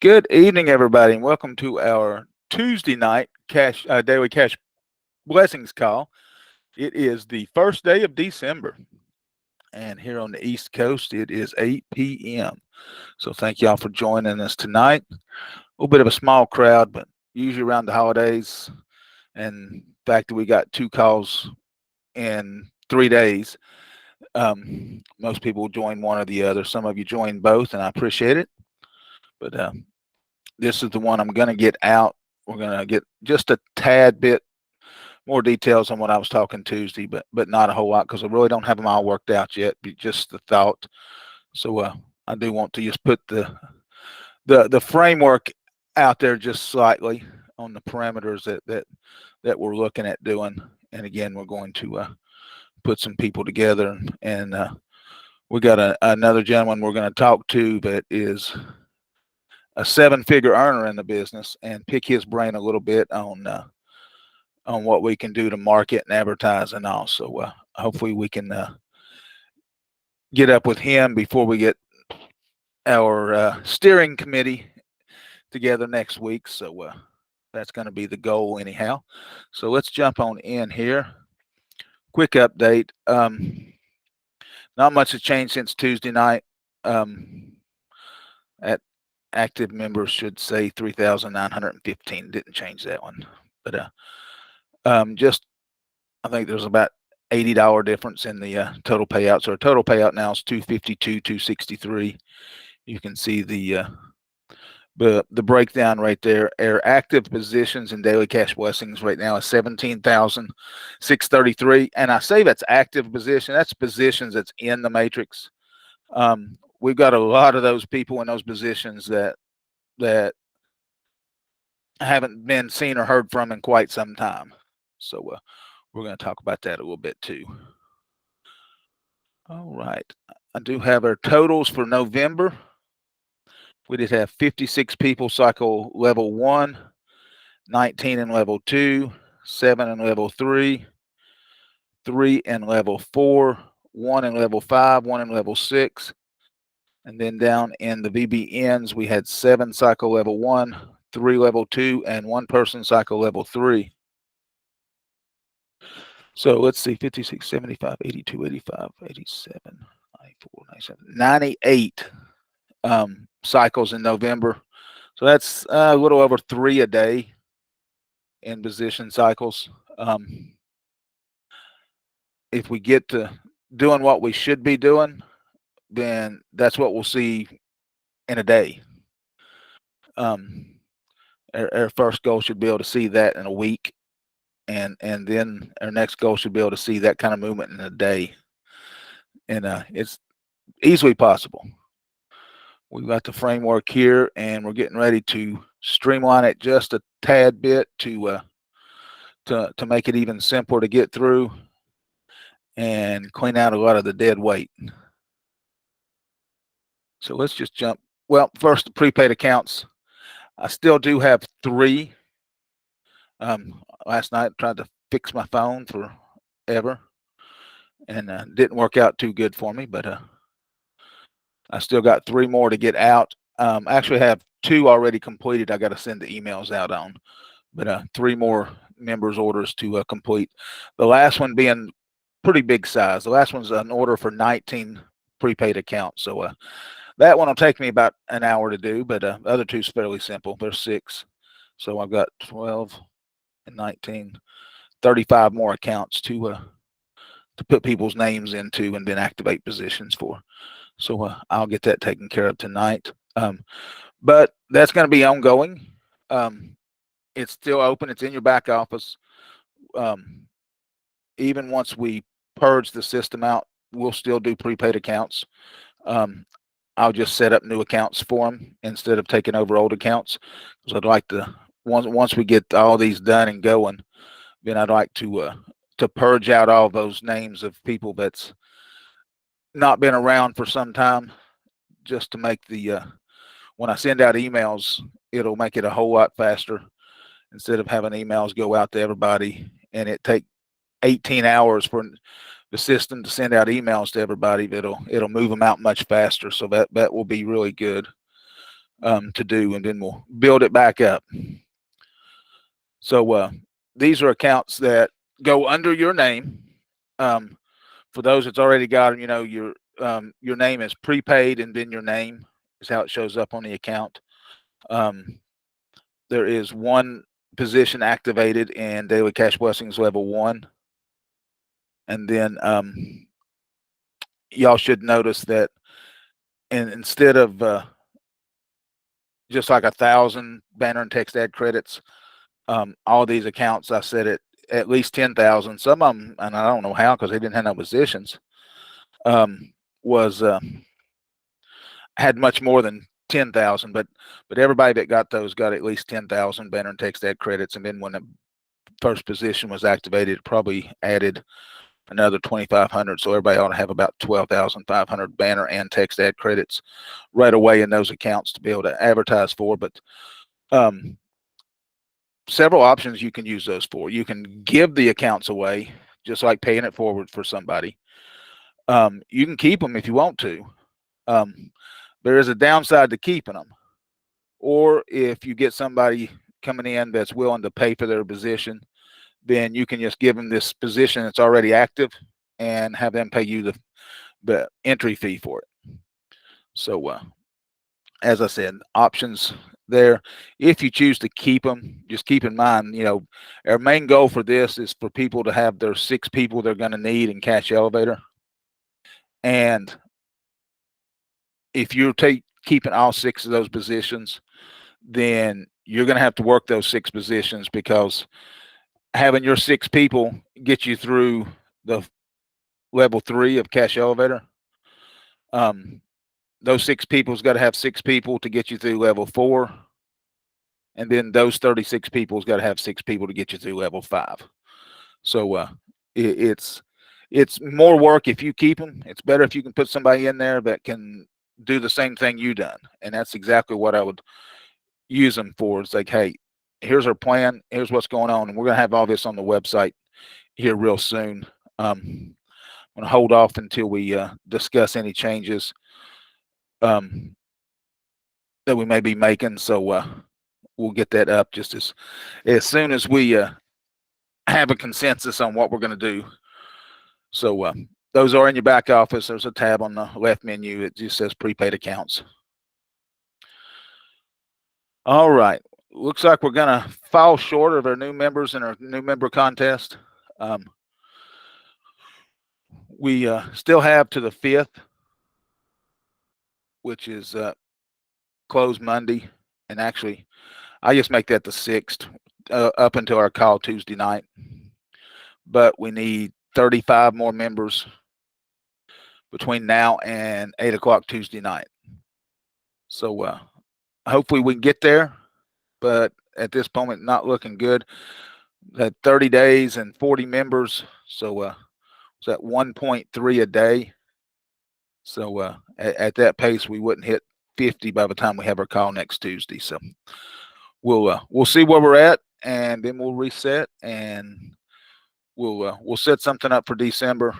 Good evening, everybody, and welcome to our Tuesday night daily cash blessings call. It is the first day of December, and here on the East Coast, it is 8 p.m. So thank y'all for joining us tonight. A little bit of a small crowd, but usually around the holidays, and the fact that we got two calls in 3 days, most people join one or the other. Some of you join both, and I appreciate it. But this is the one I'm going to get out. We're going to get just a tad bit more details on what I was talking Tuesday, but not a whole lot because I really don't have them all worked out yet. Just the thought. So I do want to just put the framework out there just slightly on the parameters that we're looking at doing. And again, we're going to put some people together, and we got another gentleman we're going to talk to that is a seven-figure earner in the business, and pick his brain a little bit on what we can do to market and advertise and all. So hopefully we can get up with him before we get our steering committee together next week. So that's going to be the goal anyhow. So let's jump on in here. Quick update. Not much has changed since Tuesday night. At active members should say 3,915. Didn't change that one, but just I think there's about $80 difference in the total payout. So our total payout now is 252, 263. You can see the breakdown right there. Our active positions in daily cash blessings right now is 17,633. And I say that's active position. That's positions that's in the matrix. We've got a lot of those people in those positions that haven't been seen or heard from in quite some time. So we're going to talk about that a little bit too. All right. I do have our totals for November. We did have 56 people cycle level 1, 19 in level 2, 7 in level 3, 3 in level 4, 1 in level 5, 1 in level 6. And then down in the VBNs, we had 7 cycle level 1, 3 level 2, and 1 person cycle level 3. So let's see, 56, 75, 82, 85, 87, 94, 97, 98 cycles in November. So that's a little over 3 a day in position cycles. If we get to doing what we should be doing, then that's what we'll see in a day. Our first goal should be able to see that in a week, and then our next goal should be able to see that kind of movement in a day. And it's easily possible. We've got the framework here, and we're getting ready to streamline it just a tad bit to make it even simpler to get through and clean out a lot of the dead weight. So let's just jump. Well, first, the prepaid accounts. I still do have 3. Last night I tried to fix my phone forever, and didn't work out too good for me, but I still got 3 more to get out. Actually have 2 already completed. I got to send the emails out on, but 3 more members orders to complete. The last one being pretty big size. The last one's an order for 19 prepaid accounts. So that one will take me about an hour to do, but the other 2's fairly simple. There's 6. So I've got 12 and 19, 35 more accounts to put people's names into and then activate positions for. So I'll get that taken care of tonight. But that's going to be ongoing. It's still open. It's in your back office. Even once we purge the system out, we'll still do prepaid accounts. I'll just set up new accounts for them instead of taking over old accounts, because I'd like to, once we get all these done and going, then I'd like to purge out all those names of people that's not been around for some time, just to make the when I send out emails, it'll make it a whole lot faster instead of having emails go out to everybody and it take 18 hours for the system to send out emails to everybody. It'll move them out much faster. So that will be really good. to do, and then we'll build it back up. So these are accounts that go under your name. For those that's already got them, your name is prepaid, and then your name is how it shows up on the account. There is one position activated in Daily Cash Blessings level 1, and then y'all should notice that instead of just like 1,000 banner and text ad credits, all these accounts I set at least 10,000. Some of them, and I don't know how because they didn't have no positions, was had much more than 10,000, but everybody that got those got at least 10,000 banner and text ad credits, and then when the first position was activated, it probably added another 2,500. So everybody ought to have about 12,500 banner and text ad credits right away in those accounts to be able to advertise for. But several options you can use those for. You can give the accounts away, just like paying it forward for somebody. You can keep them if you want to. There is a downside to keeping them. Or if you get somebody coming in that's willing to pay for their position, then you can just give them this position that's already active and have them pay you the entry fee for it. So as I said, options there. If you choose to keep them, just keep in mind, our main goal for this is for people to have their 6 people they're going to need in Cash Elevator. And if you're keeping all 6 of those positions, then you're going to have to work those 6 positions, because having your 6 people get you through the level 3 of Cash Elevator, those 6 people's got to have 6 people to get you through level 4, and then those 36 people's got to have 6 people to get you through level 5. So it's more work if you keep them. It's better if you can put somebody in there that can do the same thing you done, and that's exactly what I would use them for. It's like, hey, here's our plan, here's what's going on, and we're going to have all this on the website here real soon. I'm going to hold off until we discuss any changes that we may be making. So we'll get that up just as soon as we have a consensus on what we're going to do. So those are in your back office. There's a tab on the left menu. It just says prepaid accounts. All right. Looks like we're going to fall short of our new members in our new member contest. We still have to the 5th, which is closed Monday. And actually, I just make that the 6th up until our call Tuesday night. But we need 35 more members between now and 8 o'clock Tuesday night. So hopefully we can get there. But at this moment, not looking good. Had 30 days and 40 members. So it's at 1.3 a day. So at that pace, we wouldn't hit 50 by the time we have our call next Tuesday. So we'll see where we're at, and then we'll reset, and we'll set something up for December.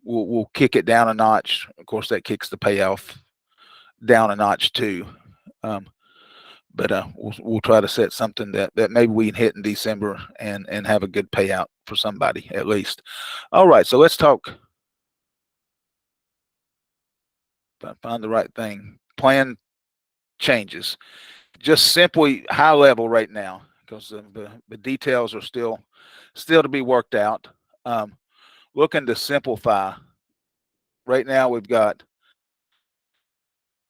We'll kick it down a notch. Of course, that kicks the payoff down a notch too. But we'll try to set something that maybe we can hit in December and have a good payout for somebody at least. All right, so let's talk. Find the right thing. Plan changes. Just simply high level right now, because the details are still to be worked out. Looking to simplify. Right now we've got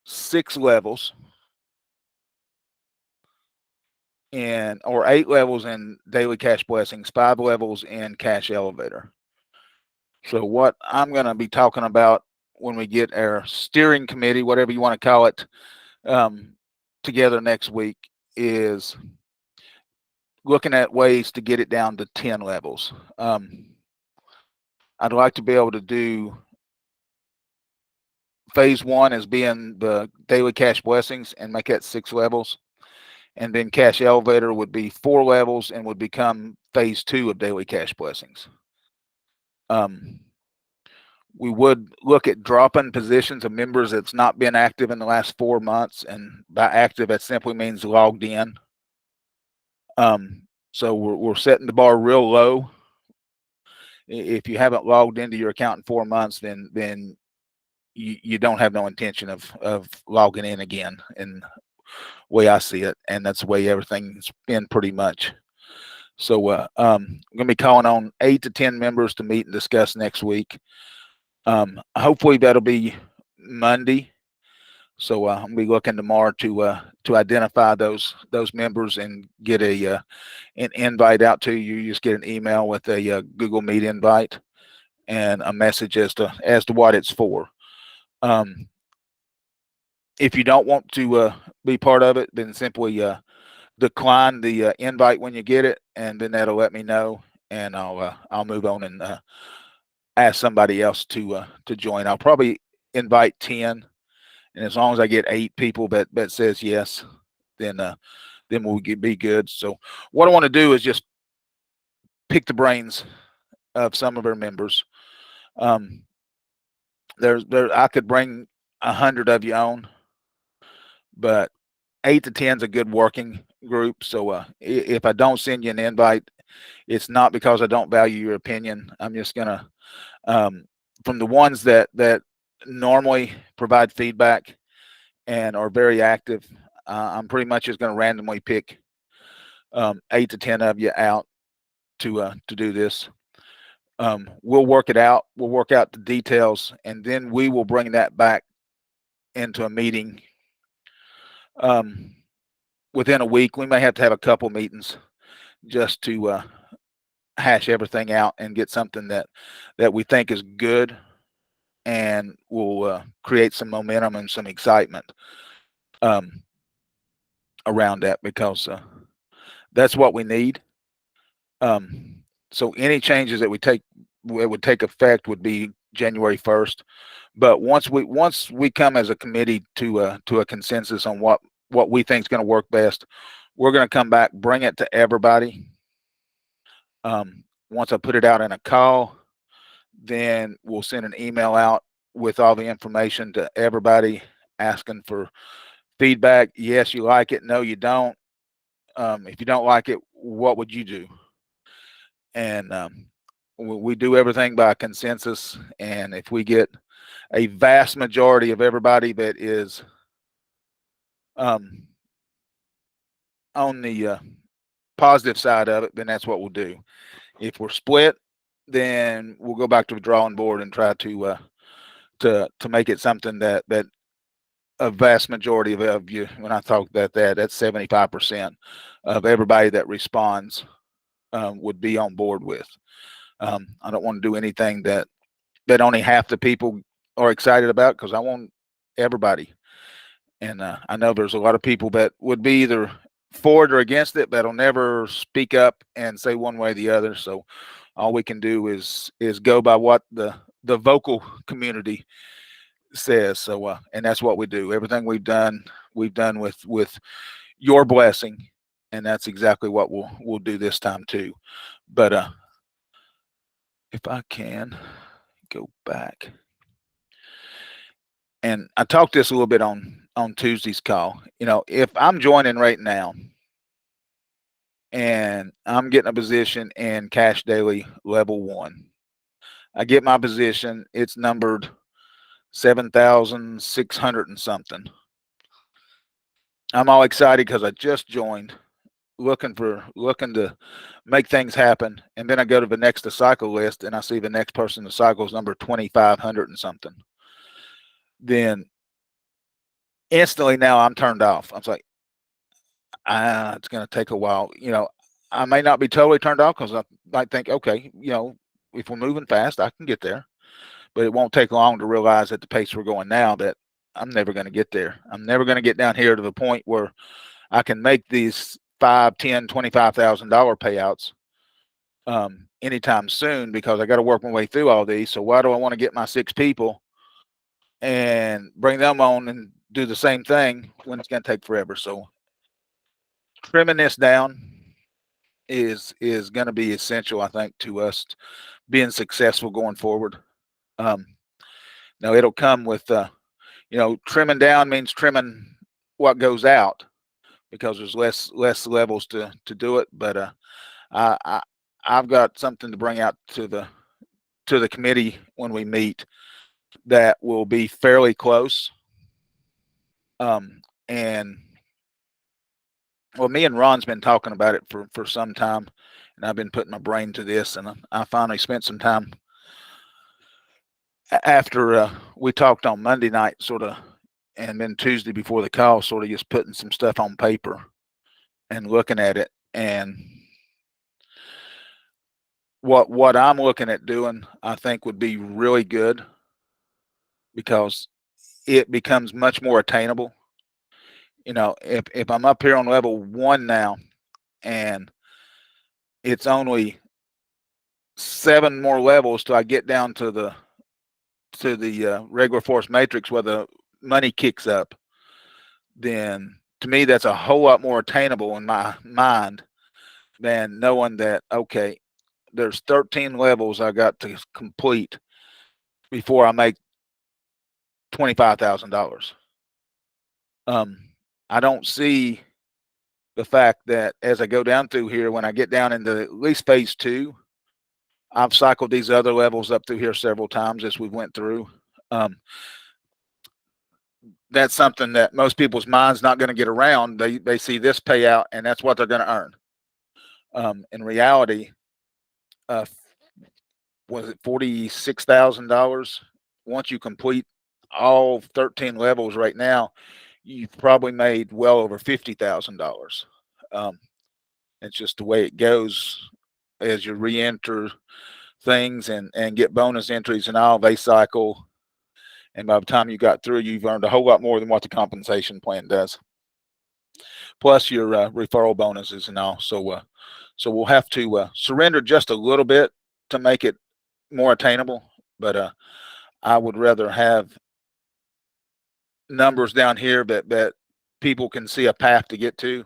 6 levels or 8 levels in Daily Cash Blessings, 5 levels in Cash Elevator. So what I'm going to be talking about when we get our steering committee, whatever you want to call it, together next week, is looking at ways to get it down to 10 levels. I'd like to be able to do phase 1 as being the Daily Cash Blessings and make that 6 levels. And then Cash Elevator would be 4 levels and would become phase 2 of Daily Cash Blessings. We would look at dropping positions of members that's not been active in the last 4 months, and by active, that simply means logged in. So we're setting the bar real low. If you haven't logged into your account in 4 months, then you don't have no intention of logging in again, in the way I see it, and that's the way everything's been pretty much. So I'm going to be calling on 8 to 10 members to meet and discuss next week. Hopefully that'll be Monday. So I'm gonna be looking tomorrow to identify those members and get an invite out to you. You just get an email with a Google Meet invite and a message as to what it's for. If you don't want to be part of it, then simply decline the invite when you get it, and then that'll let me know, and I'll move on and ask somebody else to join. I'll probably invite 10. And as long as I get 8 people that says yes, then we'll be good. So what I want to do is just pick the brains of some of our members. I could bring 100 of you on, but 8 to 10 is a good working group. So if I don't send you an invite, it's not because I don't value your opinion. I'm just gonna from the ones that normally provide feedback and are very active, I'm pretty much just going to randomly pick 8 to 10 of you out to do this. We'll work it out. We'll work out the details, and then we will bring that back into a meeting. Within a week, we may have to have a couple meetings just to hash everything out and get something that we think is good and will create some momentum and some excitement around that, because that's what we need. So any changes that would take effect would be January 1st. But once we come as a committee to a consensus on what we think is going to work best, we're going to come back, bring it to everybody. Once I put it out in a call, then we'll send an email out with all the information to everybody, asking for feedback. Yes, you like it. No, you don't. If you don't like it, what would you do? And we do everything by consensus. And if we get a vast majority of everybody that is on the positive side of it, then that's what we'll do. If we're split, then we'll go back to the drawing board and try to make it something that a vast majority of you, when I talk about that's 75% of everybody that responds would be on board with. I don't want to do anything that only half the people are excited about, because I want everybody. And I know there's a lot of people that would be either for it or against it, that'll never speak up and say one way or the other. So all we can do is go by what the vocal community says. So and that's what we do. Everything we've done with your blessing, and that's exactly what we'll do this time too. But if I can go back, and I talked this a little bit on Tuesday's call. If I'm joining right now and I'm getting a position in Cash Daily Level 1, I get my position. It's numbered 7,600 and something. I'm all excited because I just joined, looking to make things happen. And then I go to the next to cycle list, and I see the next person to cycle is number 2,500 and something. Then instantly now I'm turned off. I was like, it's going to take a while. I may not be totally turned off, because I might think, okay, if we're moving fast, I can get there. But it won't take long to realize at the pace we're going now that I'm never going to get there. I'm never going to get down here to the point where I can make these $5,000, $10,000, $25,000 payouts anytime soon, because I got to work my way through all these. So why do I want to get my 6 people and bring them on and do the same thing when it's going to take forever? So trimming this down is going to be essential, I think, to us being successful going forward. Now it'll come with, trimming down means trimming what goes out because there's less levels to do it. But I've got something to bring out to the committee when we meet that will be fairly close. And well, me and Ron's been talking about it for some time, and I've been putting my brain to this, and I finally spent some time after we talked on Monday night, sort of, and then Tuesday before the call, sort of just putting some stuff on paper and looking at it. And what I'm looking at doing, I think would be really good because it becomes much more attainable. If I'm up here on level 1 now, and it's only 7 more levels till I get down to the regular force matrix where the money kicks up, then to me that's a whole lot more attainable in my mind than knowing that, okay, there's 13 levels I got to complete before I make $25,000. I don't see the fact that as I go down through here, when I get down into at least phase 2, I've cycled these other levels up through here several times as we went through. That's something that most people's mind's not going to get around. They see this payout and that's what they're going to earn. In reality, was it $46,000? Once you complete all 13 levels right now, you've probably made well over $50,000. It's just the way it goes as you re-enter things and get bonus entries and all. They cycle, and by the time you got through, you've earned a whole lot more than what the compensation plan does, plus your referral bonuses and all. So we'll have to surrender just a little bit to make it more attainable, but I would rather have numbers down here that people can see a path to get to.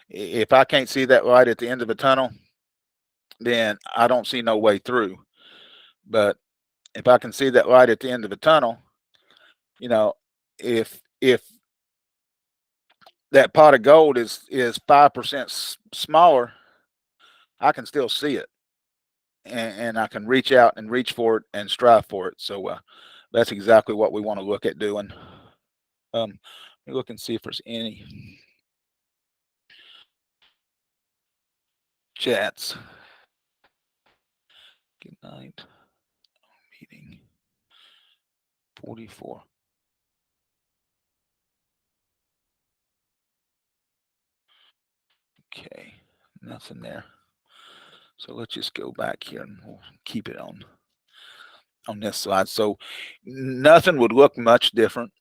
If I can't see that light at the end of the tunnel, then I don't see no way through. But if I can see that light at the end of the tunnel, if that pot of gold is 5% smaller, I can still see it, and I can reach out and reach for it and strive for it. So that's exactly what we want to look at doing. Let me look and see if there's any chats. Good night. Meeting 44. Okay, nothing there. So let's just go back here and we'll keep it on this slide. So nothing would look much different.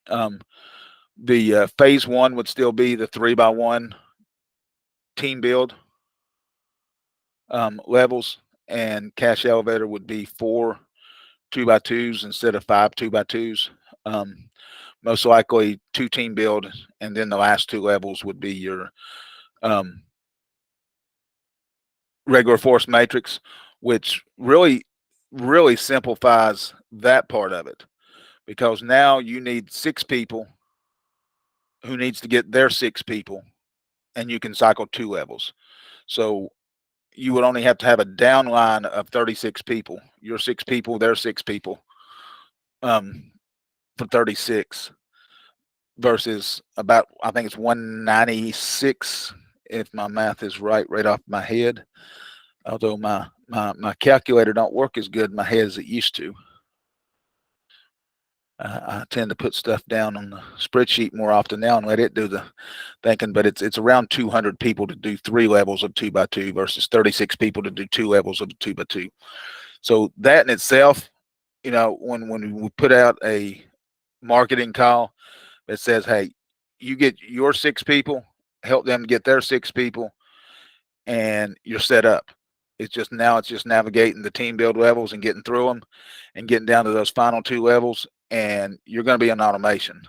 The phase 1 would still be the 3x1 team build levels, and cash elevator would be 4 2x2s instead of 5 2x2s. Most likely 2 team build, and then the last 2 levels would be your regular force matrix, which really simplifies that part of it, because now you need 6 people who needs to get their 6 people, and you can cycle 2 levels. So you would only have to have a downline of 36 people, your 6 people, their 6 people, for 36, versus about, I think it's 196 if my math is right off my head, although my calculator don't work as good in my head as it used to. I tend to put stuff down on the spreadsheet more often now and let it do the thinking, but it's around 200 people to do 3 levels of 2x2 versus 36 people to do 2 levels of 2x2. So that in itself, when we put out a marketing call that says, hey, you get your 6 people, help them get their 6 people, and you're set up. It's just navigating the team build levels and getting through them and getting down to those final 2 levels, and you're going to be in automation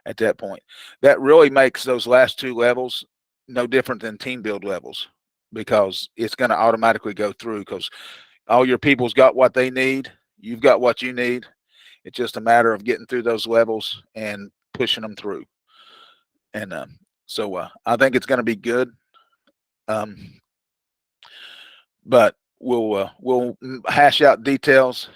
at that point. That really makes those last 2 levels no different than team build levels, because it's going to automatically go through, because all your people's got what they need, you've got what you need, It's just a matter of getting through those levels and pushing them through. And so I think it's going to be good. But we'll hash out details.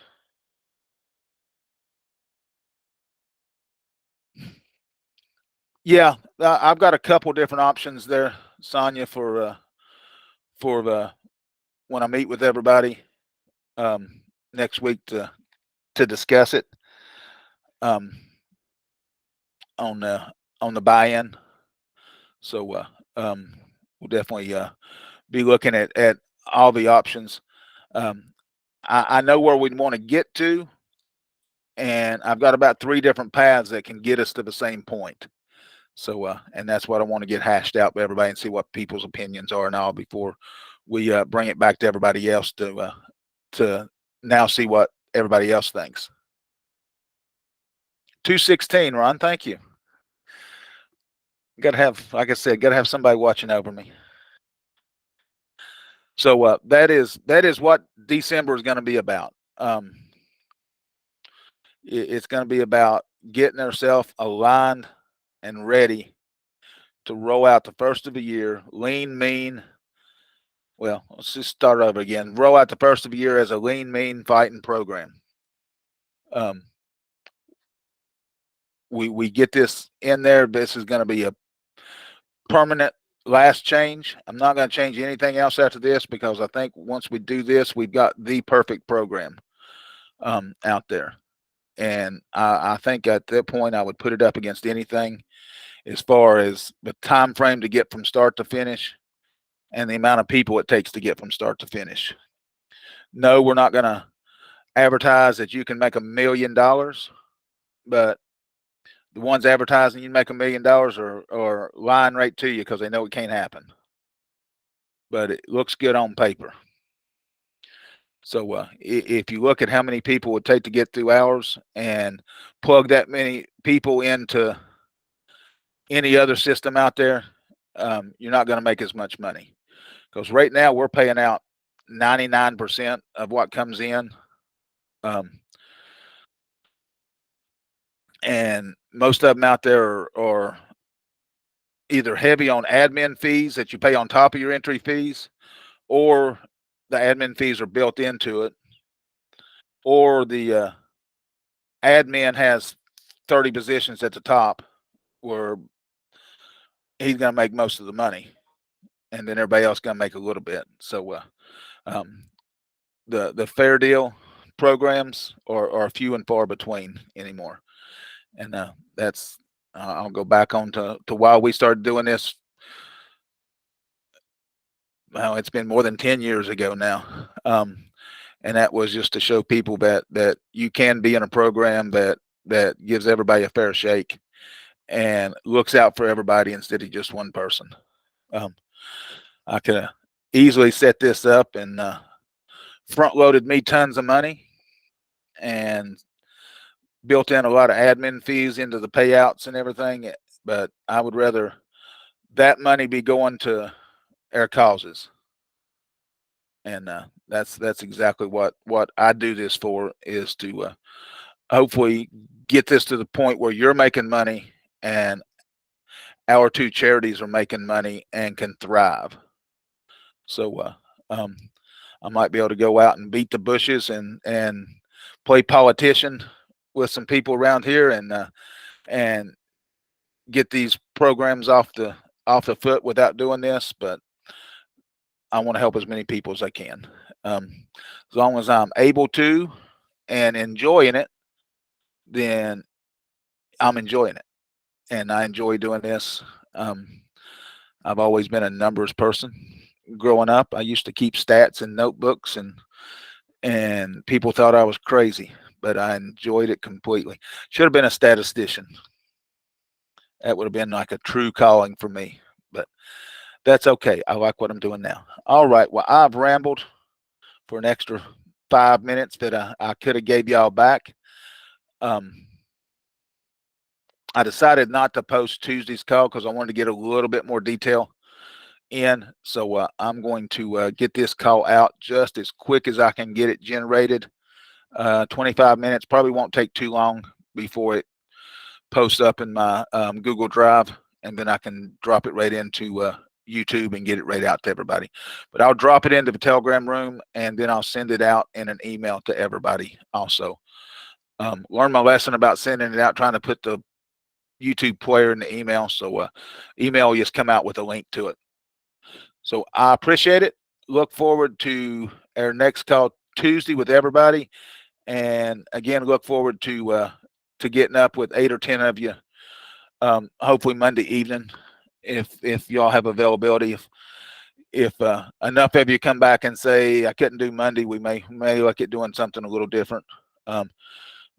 Yeah, I've got a couple different options there, Sonia, for the when I meet with everybody next week to discuss it um, on the buy-in. So we'll definitely be looking at all the options. I know where we want to get to, and I've got about 3 different paths that can get us to the same point. So, and that's what I want to get hashed out with everybody and see what people's opinions are and all before we bring it back to everybody else to now see what everybody else thinks. 216, Ron. Thank you. Got to have, like I said, got to have somebody watching over me. So that is what December is going to be about. It's going to be about getting ourselves aligned and ready to roll out the first of the year, lean, mean. Well, let's just start over again. Roll out the first of the year as a lean, mean fighting program. We get this in there. This is going to be a permanent last change. I'm not going to change anything else after this because I think once we do this, we've got the perfect program out there. And I think at that point, I would put it up against anything as far as the time frame to get from start to finish and the amount of people it takes to get from start to finish. No, we're not going to advertise that you can make $1 million, but the ones advertising you make $1 million are lying right to you because they know it can't happen. But it looks good on paper. So if you look at how many people it would take to get through ours and plug that many people into any other system out there, you're not going to make as much money. Because right now we're paying out 99% of what comes in. And most of them out there are either heavy on admin fees that you pay on top of your entry fees, or the admin fees are built into it, or the admin has 30 positions at the top where he's going to make most of the money, and then everybody else going to make a little bit. So the fair deal programs are few and far between anymore. And that's I'll go back on to why we started doing this. Well, it's been more than 10 years ago now. And that was just to show people that you can be in a program that gives everybody a fair shake and looks out for everybody instead of just one person. I could have easily set this up and front loaded me tons of money and built in a lot of admin fees into the payouts and everything, but I would rather that money be going to our causes. And that's exactly what I do this for, is to hopefully get this to the point where you're making money and our 2 charities are making money and can thrive. So I might be able to go out and beat the bushes and play politician with some people around here and get these programs off the foot without doing this. But I want to help as many people as I can. As long as I'm able to and enjoying it, then I'm enjoying it. And I enjoy doing this. I've always been a numbers person. Growing up, I used to keep stats in notebooks, and people thought I was crazy, but I enjoyed it completely. Should have been a statistician. That would have been like a true calling for me, but that's okay. I like what I'm doing now. All right. Well, I've rambled for an extra 5 minutes that I could have gave y'all back. I decided not to post Tuesday's call because I wanted to get a little bit more detail in. So I'm going to get this call out just as quick as I can get it generated. 25 minutes. Probably won't take too long before it posts up in my Google Drive, and then I can drop it right into YouTube and get it right out to everybody. But I'll drop it into the Telegram room, and then I'll send it out in an email to everybody also. Learn my lesson about sending it out, trying to put the YouTube player in the email. So email will just come out with a link to it. So I appreciate it. Look forward to our next call Tuesday with everybody. And again, look forward to getting up with 8 or 10 of you, hopefully Monday evening, if y'all have availability. If enough of you come back and say I couldn't do Monday, we may look at doing something a little different.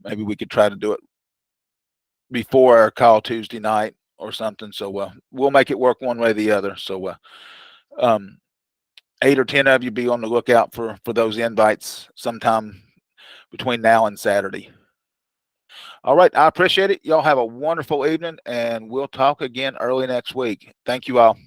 Maybe we could try to do it before our call Tuesday night or something. So we'll make it work one way or the other. So 8 or 10 of you be on the lookout for those invites sometime between now and Saturday. All right, I appreciate it. Y'all have a wonderful evening, and we'll talk again early next week. Thank you all.